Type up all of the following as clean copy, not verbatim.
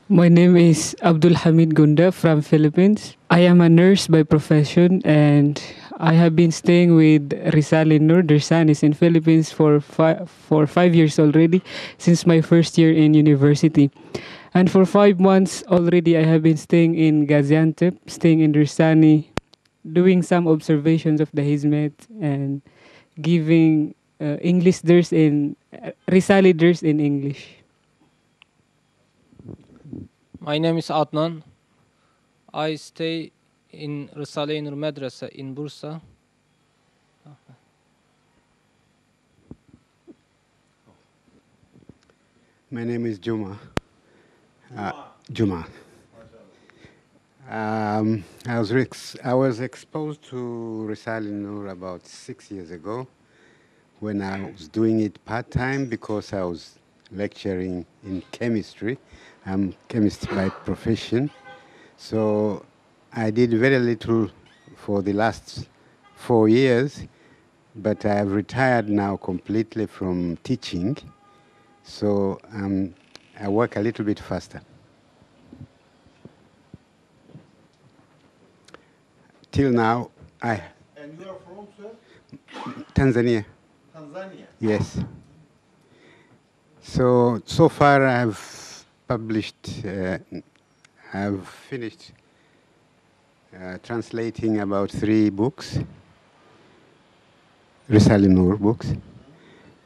My name is Abdul Hamid Gunda from Philippines. I am a nurse by profession and I have been staying with Rizal in Nur Dersanis in Philippines for 5 years already since my first year in university. And for 5 months already I have been staying in Gaziantep, staying in Dersani, doing some observations of the Hizmet and giving English ders in Risali ders in English. My name is Adnan. I stay in Risale Nur Madrasa in Bursa. My name is Juma. Juma. I was exposed to Risale Nur about 6 years ago when I was doing it part-time because I was lecturing in chemistry. I'm chemist by profession. So I did very little for the last 4 years, but I have retired now completely from teaching. So I work a little bit faster. Till now, And you are from, sir? Tanzania. Tanzania. Yes. So far I've published, I've finished translating about 3 books, Risale Nur books.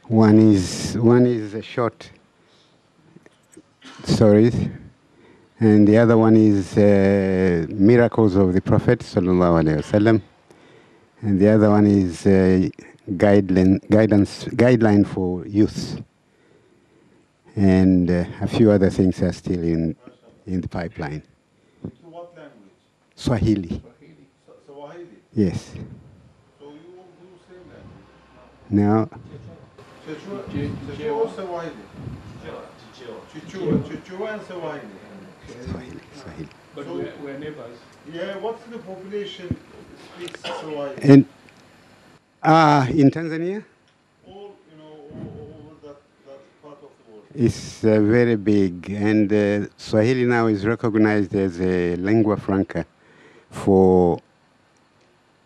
One is a short stories, and the other one is Miracles of the Prophet Sallallahu Alaihi Wasallam, and the other one is guideline for youth, and a few other things are still in the pipeline. To what language? Swahili. Swahili. Yes. So you will do same language? Now, Quechua or Swahili? Chichua and Swahili. Swahili. But So- we're neighbors. Yeah, what's the population speaks Swahili? And in Tanzania, All, all over that part of the world. it's very big, and Swahili now is recognized as a lingua franca for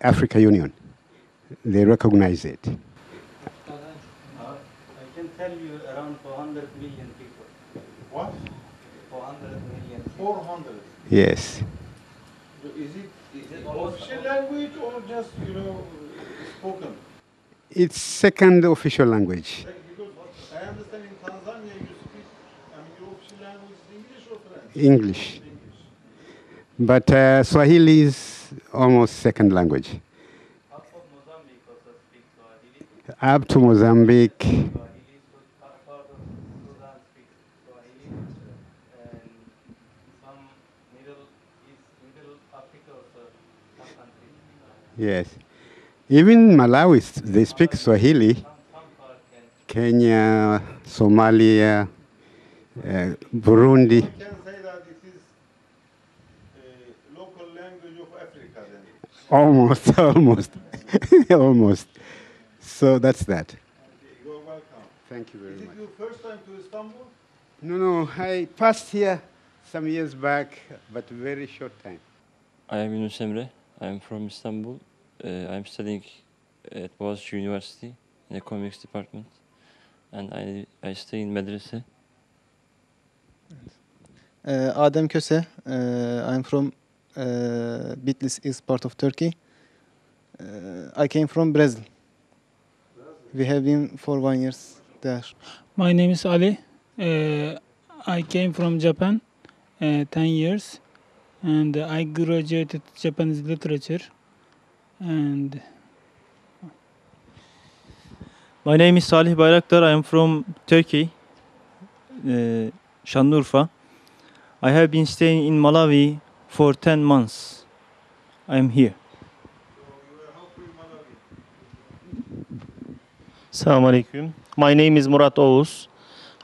Africa Union. They recognize it. I can tell you around 400 million people. What? 400 million. 400. Yes. Is it official language or just, spoken? It's second official language. Like, because I understand in Tanzania you speak, your official language is English or French? English. English. But Swahili is almost second language. Half of Mozambique also speaks Swahili. Up to Mozambique. Swahili, part of Sudan speaks Swahili. And some Middle Africa also, some countries speak Swahili. Yes. Even Malawi, they speak Swahili. Some part can. Kenya, Somalia, Burundi. We can say that it is a local language of Africa then. Almost, almost. So that's that. You're welcome. Thank you very Is it much. your first time to Istanbul? No, I passed here some years back, but very short time. I am Yunus Emre. I am from Istanbul. I am studying at Boğaziçi University in economics department, and I stay in medrese. Adem Köse. I'm from Bitlis is part of Turkey. I came from Brazil. We have been for 1 year there. My name is Ali. I came from Japan 10 years and I graduated Japanese literature. And My name is Salih Bayraktar. I am from Turkey, Şanlıurfa. I have been staying in Malawi for 10 months. I am here. Assalamu alaikum. My name is Murat Oğuz.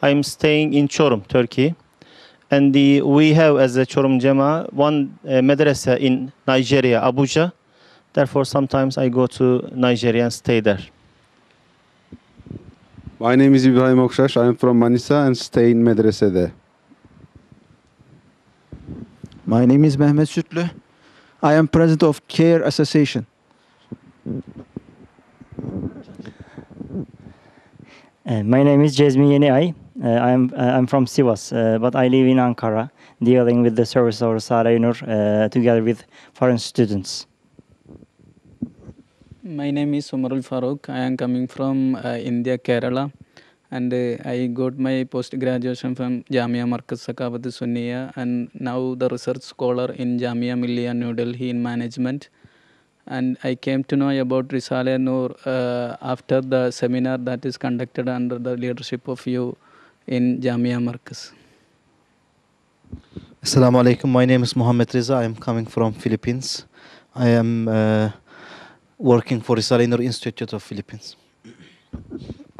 I'm staying in Çorum, Turkey. And we have as a Çorum Jama one madrasa in Nigeria, Abuja. Therefore, sometimes I go to Nigeria and stay there. My name is Ibrahim Okşaş. I'm from Manisa and stay in medrese there. My name is Mehmet Sütlü. I am president of CARE Association. My name is Cezmi Yeniay. I'm from Sivas, but I live in Ankara, dealing with the service of Risale-i Nur together with foreign students. My name is Umarul Farooq. I am coming from India, Kerala, and I got my post-graduation from Jamia Markaz Saqafat Sunniya, and now the research scholar in Jamia Millia, New Delhi in management. And I came to know about Risale-i Nur after the seminar that is conducted under the leadership of you in Jamia Markaz. Assalamu alaikum. My name is Mohammed Reza. I am coming from Philippines. I am working for Risale-i Nur Institute of Philippines.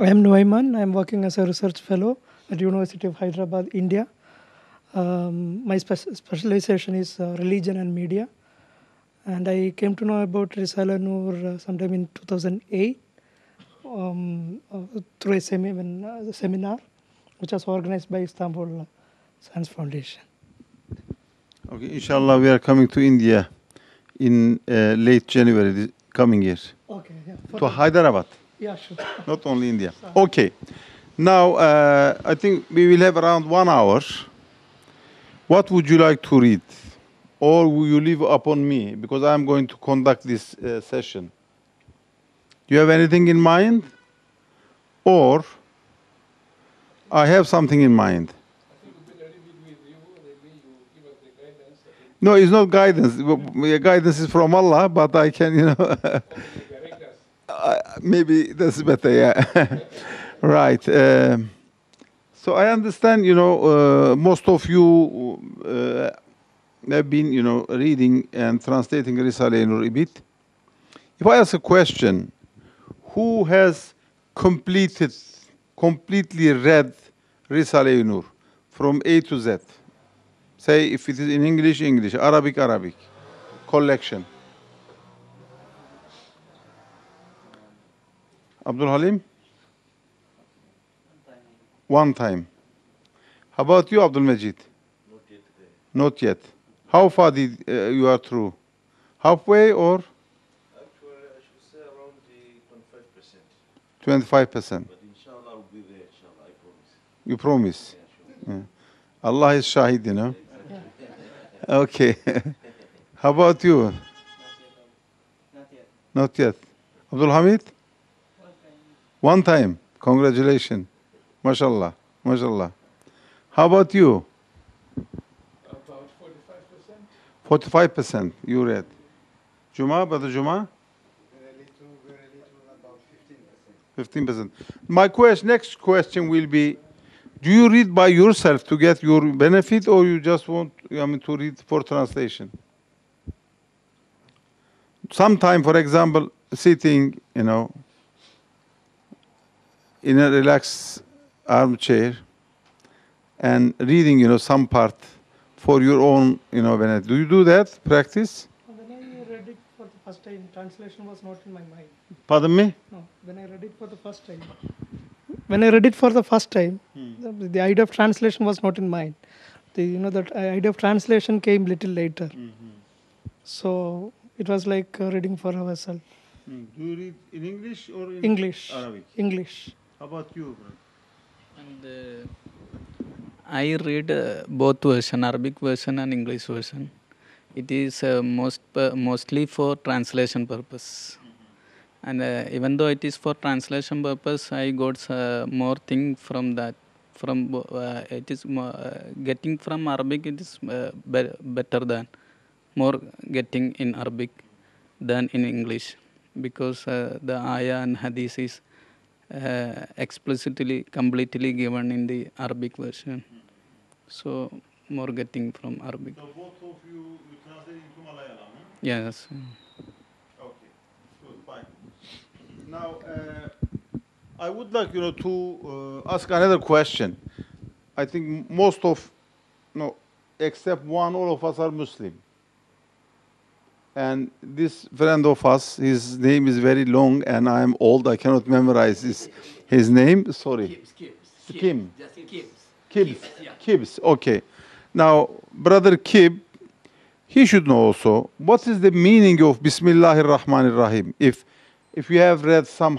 I am Nuaiman. I am working as a research fellow at University of Hyderabad, India. My specialization is religion and media. And I came to know about Risale-i Nur sometime in 2008 through a seminar which was organized by Istanbul Science Foundation. Okay, inshallah, we are coming to India in late January this coming year. Okay, yeah. To Hyderabad. Yeah, sure. Not only India. Okay. Now, I think we will have around 1 hour. What would you like to read? Or will you leave upon me? Because I'm going to conduct this session. Do you have anything in mind? Or I have something in mind. No, it's not guidance. Guidance is from Allah, but I can, maybe that's better, yeah. Right. So I understand, most of you have been, reading and translating Risale-i Nur a bit. If I ask a question, who has completely read Risale-i Nur from A to Z? Say, if it is in English, English, Arabic, Arabic, collection. Abdul Halim? One time. How about you, Abdul Majid? Not yet. How far did you are through? Halfway or? Actually, I should say around the 25%. 25%. But inshallah, I'll be there, inshallah, I promise. You promise? Yeah, sure. Allah is shahid, Okay. How about you? Not yet. Not yet. Abdul Hamid? One time. Congratulations. MashaAllah. MashaAllah. How about you? About 45%. 45% you read. Juma, Brother Juma? Very little, about 15%. My next question will be, do you read by yourself to get your benefit, or you just want to read for translation? Sometime, for example, sitting, in a relaxed armchair and reading, some part for your own, benefit. Do you do that, practice? When I read it for the first time, translation was not in my mind. Pardon me? No, when I read it for the first time. When I read it for the first time, the idea of translation was not in mind. That idea of translation came little later. So it was like reading for ourselves. Do you read in English or in English? Arabic? English. How about you? And I read both version, Arabic version and English version. It is mostly for translation purpose. And even though it is for translation purpose, I got more thing from that. It is getting from Arabic. It is better than more getting in Arabic than in English, because the ayah and hadith is explicitly, completely given in the Arabic version. So more getting from Arabic. So both of you translate into Malayalam? Yes. Okay, good, fine. Now, I would like, to ask another question. I think most of, except one, all of us are Muslim. And this friend of us, his name is very long, and I am old. I cannot memorize his name. Sorry. Kim. Just Kibbs. Kibbs. Yeah. Kibbs. Okay. Now, Brother Kib, he should know also what is the meaning of Bismillahir Rahmanir Rahim. If you have read some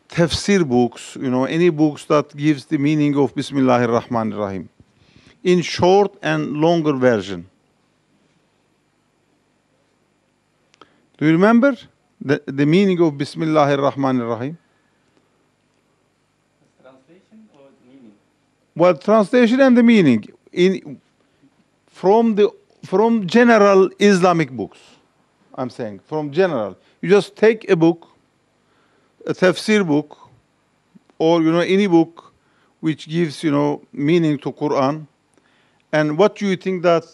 tafsir books, any books that gives the meaning of Bismillahir Rahmanir Rahim, in short and longer version. Do you remember the meaning of Bismillahir Rahmanir Rahim? Translation or meaning? Well, translation and the meaning from general Islamic books. I'm saying from general. You just take a book, a tafsir book, or any book which gives meaning to Quran, and what do you think that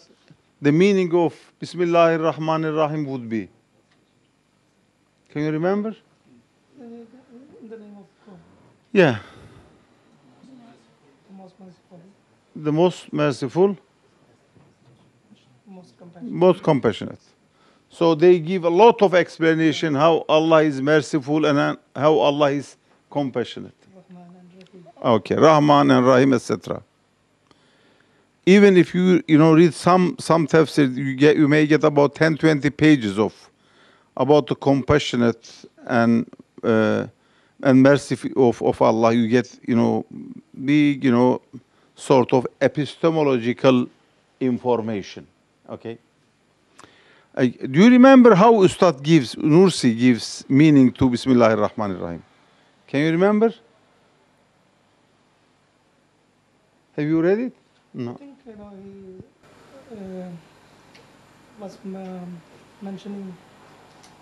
the meaning of Bismillahir Rahmanir Rahim would be? Can you remember? In the name of God. Yeah. The most merciful. The most merciful, Most compassionate. most compassionate. So they give a lot of explanation how Allah is merciful and how Allah is compassionate. Okay, Rahman and Rahim, etc. Even if you read some tafsir, you may get about 10-20 pages about the compassionate and mercy of Allah. You get big sort of epistemological information. Okay. Do you remember how Ustad Nursi gives meaning to Bismillahir Rahmanir Rahim? Can you remember? Have you read it? No. I think he was mentioning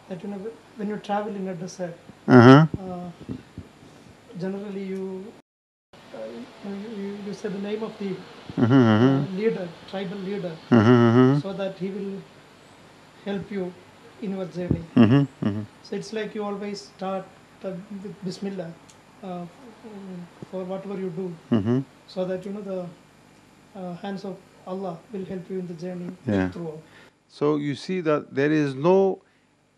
that when you travel in a desert, generally you say the name of the leader, tribal leader, so that he will help you in your journey. So it's like you always start with Bismillah for whatever you do, so that the hands of Allah will help you in the journey throughout. So you see that there is no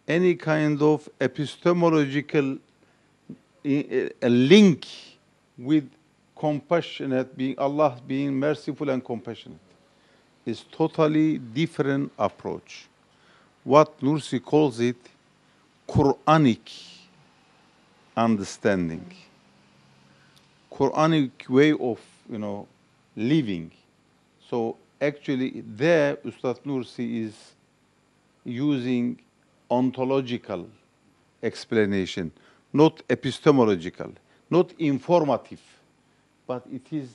any kind of epistemological a link with compassionate being, Allah being merciful and compassionate. It's totally different approach. What Nursi calls it Quranic understanding, Quranic way of living. So actually there Ustad Nursi is using ontological explanation, not epistemological, not informative, but it is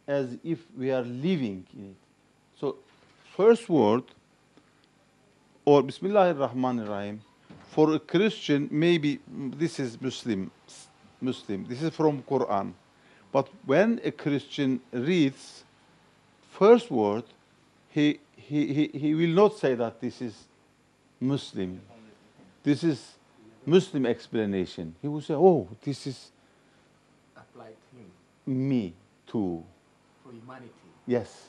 as if we are living in it. So first word, or Bismillahir Rahmanir Rahim, for a Christian, maybe this is Muslim, this is from Quran. But when a Christian reads first word, he will not say that this is Muslim. This is Muslim explanation. He will say, oh, this is applied to him. Me too. For humanity. Yes.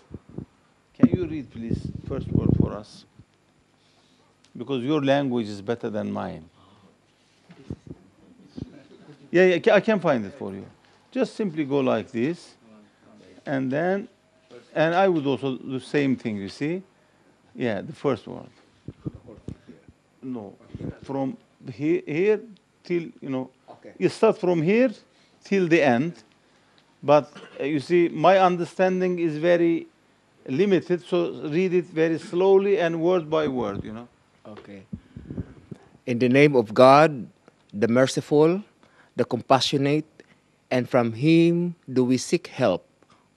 Can you read, please, first word for us? Because your language is better than mine. Yeah, I can find it for you. Just simply go like this, and then, and I would also do the same thing, you see? Yeah, the first word. No, from here till, you start from here till the end, but you see, my understanding is very limited, so read it very slowly and word by word, Okay. In the name of God, the merciful, the compassionate, and from Him do we seek help.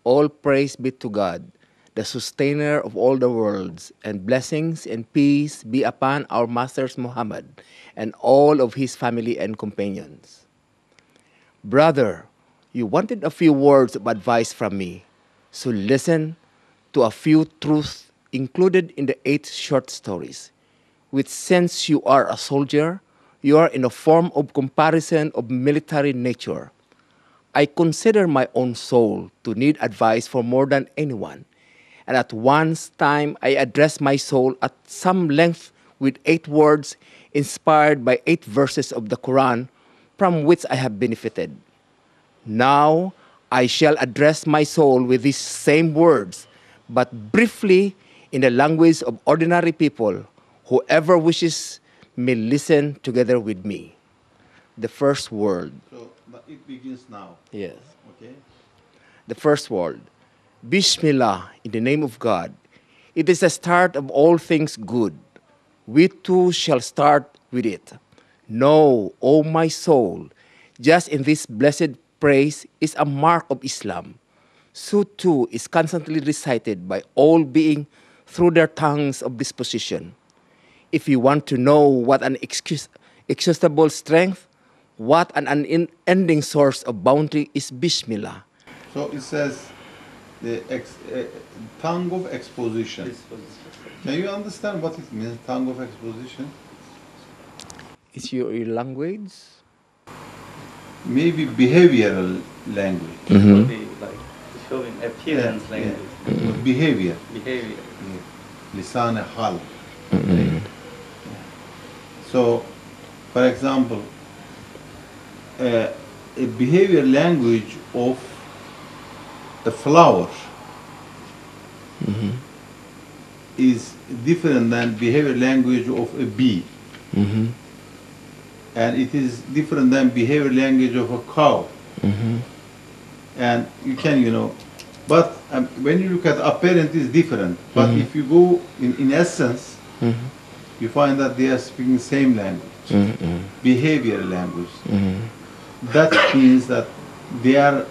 All praise be to God, the sustainer of all the worlds, and blessings and peace be upon our Master Muhammad and all of his family and companions. Brother, you wanted a few words of advice from me, so listen to a few truths included in the 8 short stories, which since you are a soldier, you are in a form of comparison of military nature. I consider my own soul to need advice for more than anyone, and at one time I address my soul at some length with 8 words inspired by 8 verses of the Quran from which I have benefited. Now I shall address my soul with these same words, but briefly in the language of ordinary people. Whoever wishes may listen together with me. The first word. So it begins now. Yes. Okay. The first word. Bismillah, in the name of God. It is the start of all things good. We too shall start with it. Know, O my soul, just in this blessed praise is a mark of Islam. So too is constantly recited by all being through their tongues of disposition. If you want to know what an inexhaustible strength, what an unending source of bounty is Bismillah. So it says the tongue of exposition. Can you understand what it means, tongue of exposition? It's your language? Maybe behavioral language. Could be like showing appearance language. Behavior. Behavior. Lisan hal. So, for example, a behavior language of a flower is different than behavior language of a bee. And it is different than behavior language of a cow. And you can, but when you look at apparent, it's different. But if you go in essence, you find that they are speaking the same language, behavior language. That means that they are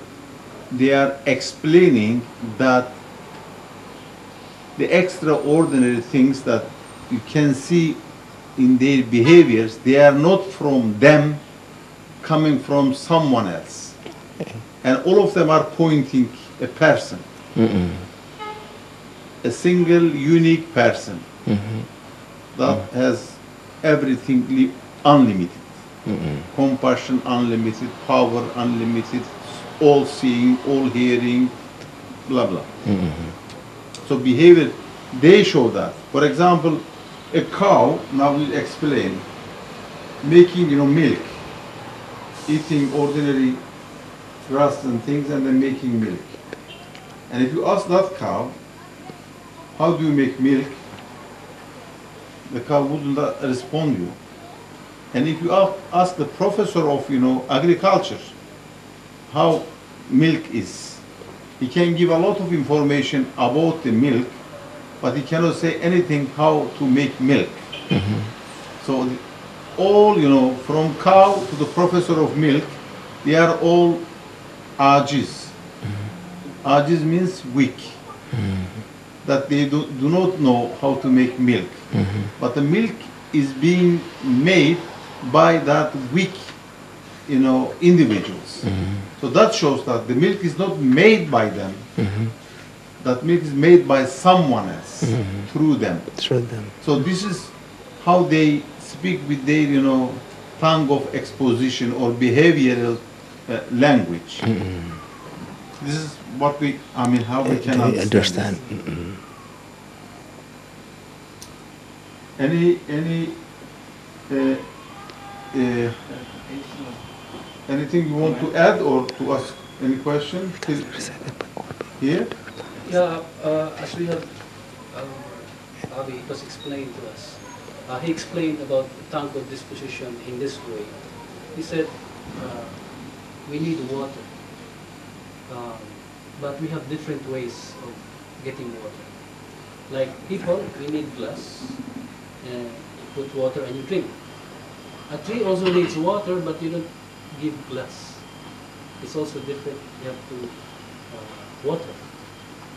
explaining that the extraordinary things that you can see in their behaviors, they are not from them, coming from someone else. And all of them are pointing a person, a single unique person that has everything unlimited. Compassion unlimited, power unlimited, all seeing, all hearing, blah blah. So behavior, they show that. For example, a cow, now we'll explain, making milk, eating ordinary grass and things and then making milk. And if you ask that cow, how do you make milk? The cow wouldn't respond you. And if you ask the professor of agriculture how milk is, he can give a lot of information about the milk, but he cannot say anything how to make milk. So all from cow to the professor of milk, they are all ajiz. Ajiz means weak, that they do not know how to make milk. But the milk is being made by that weak individuals. So that shows that the milk is not made by them. That milk is made by someone else through them. So this is how they speak with their tongue of exposition or behavioral language. This is what how we can understand. Anything you want to add or to ask any question? Here? Yeah, as we have, Abi was explained to us. He explained about tongue of disposition in this way. He said, we need water, but we have different ways of getting water. Like people, we need glass, and you put water and you drink. A tree also needs water, but you don't give glass. It's also different. You have to water.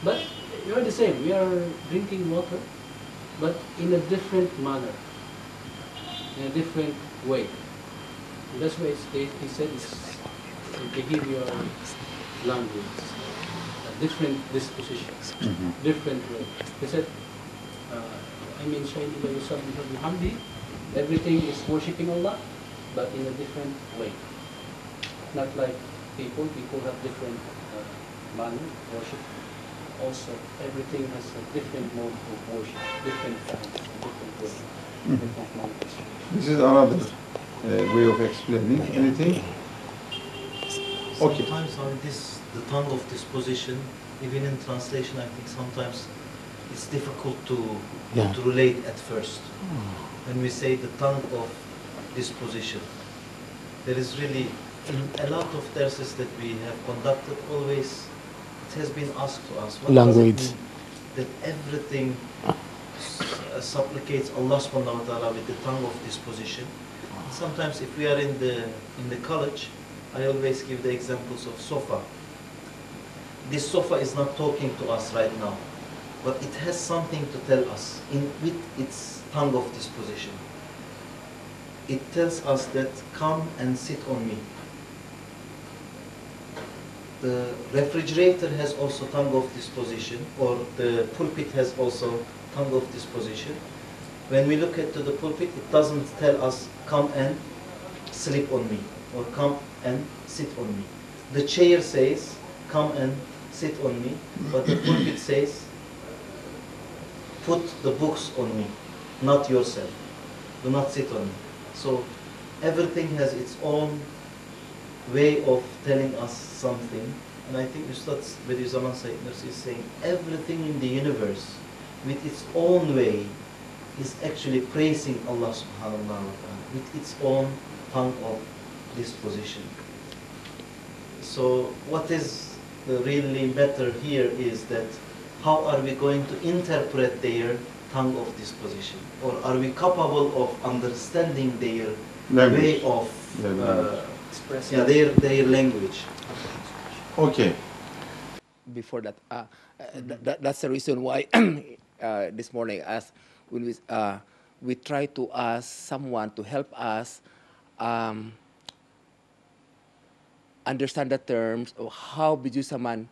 But we are the same. We are drinking water, but in a different manner, in a different way. And that's why he said they give you a language, a different disposition, different way. He said, everything is worshipping Allah, but in a different way. Not like people have different manner of worship. Also, everything has a different mode of worship, different times, different way, different modes. This is another way of explaining. Anything? Sometimes the tongue of disposition, even in translation, I think sometimes it's difficult to Yeah. to relate at first. When we say the tongue of disposition, there is really a lot of terses that we have conducted. Always, it has been asked to us, what Language. does it mean that everything supplicates Allah subhanahu wa ta'ala with the tongue of disposition? Sometimes if we are in the college, I always give the examples of sofa. This sofa is not talking to us right now, but it has something to tell us with its tongue of disposition. It tells us that come and sit on me. The refrigerator has also tongue of disposition, or the pulpit has also tongue of disposition. When we look at the pulpit, it doesn't tell us come and sleep on me or come and sit on me. The chair says come and sit on me, but the pulpit says put the books on me, not yourself. Do not sit on me. So everything has its own way of telling us something. And I think Ustad Bediüzzaman Said Nursi is saying everything in the universe with its own way is actually praising Allah subhanahu wa ta'ala with its own tongue of disposition. So what is really better here is that how are we going to interpret their tongue of disposition? Or are we capable of understanding their way of expressing their language? Okay. Before that, that's the reason why this morning, as when we try to ask someone to help us understand the terms of how Bediüzzaman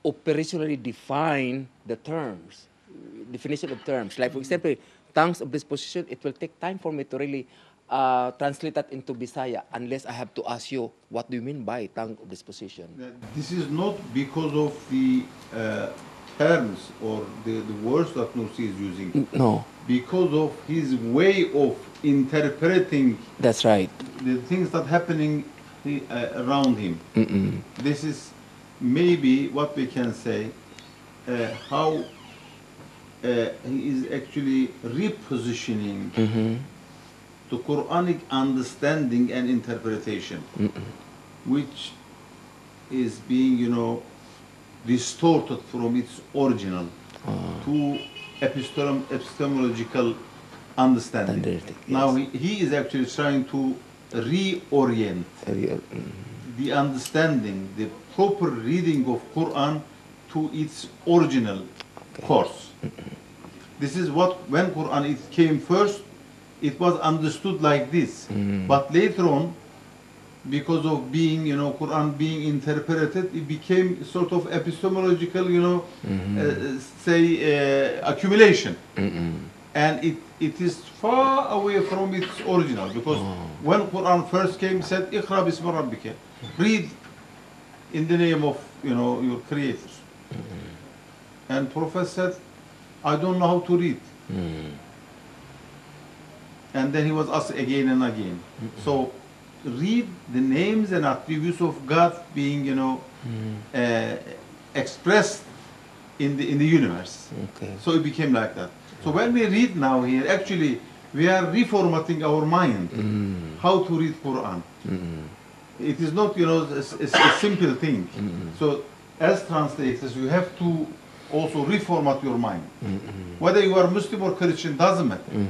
operationally define the terms, definition of terms. Like for example, tongues of disposition, it will take time for me to really translate that into Bisaya unless I have to ask you, what do you mean by tongue of disposition? This is not because of the terms or the words that Nursi is using. No. Because of his way of interpreting. That's right. The things that happening around him. This is maybe what we can say, how he is actually repositioning the Quranic understanding and interpretation, which is being, distorted from its original to epistemological understanding. Now he is actually trying to reorient the understanding, the proper reading of Quran to its original course. This is what, when Quran it came first, it was understood like this. But later on, because of being, Quran being interpreted, it became sort of epistemological, accumulation. And it is far away from its original, because when Quran first came, it said, "Iqra bismi rabbika," read in the name of, your creator. And Prophet said, "I don't know how to read." And then he was asked again and again. So read the names and attributes of God being, expressed in the universe. So it became like that. So when we read now here, actually we are reformatting our mind how to read Quran. It is not, a simple thing. So as translators, you have to also reformat your mind. Whether you are Muslim or Christian, doesn't matter.